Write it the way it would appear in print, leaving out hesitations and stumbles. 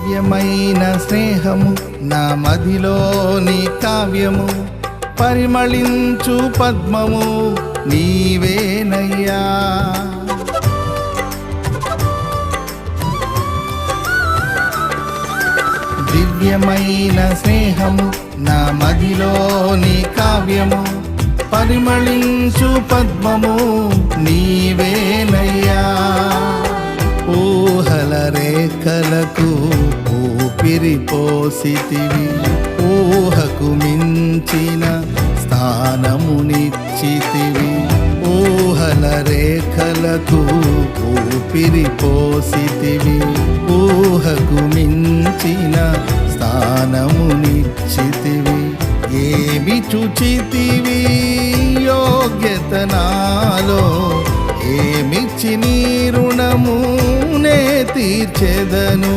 దివ్యమైన స్నేహము నా మదిలోని కావ్యము, పరిమళించు పద్మము నీవేనయ్యా. దివ్యమైన స్నేహము నా మదిలోని కావ్యము, పరిమళించు పద్మము నీవేనయ్యా. ఊహల రేఖలకు ఊపిరి పోసితివి, ఊహకు మించిన స్థానమునిచ్చితివి. ఊహల రేఖలకు ఊపిరి పోసితివి, ఊహకు మించిన స్థానమునిచ్చితివి. ఏమి చుచితివి యోగ్యత నాలో, ఏమిచ్చి నీ రుణము నే తీర్చెదను.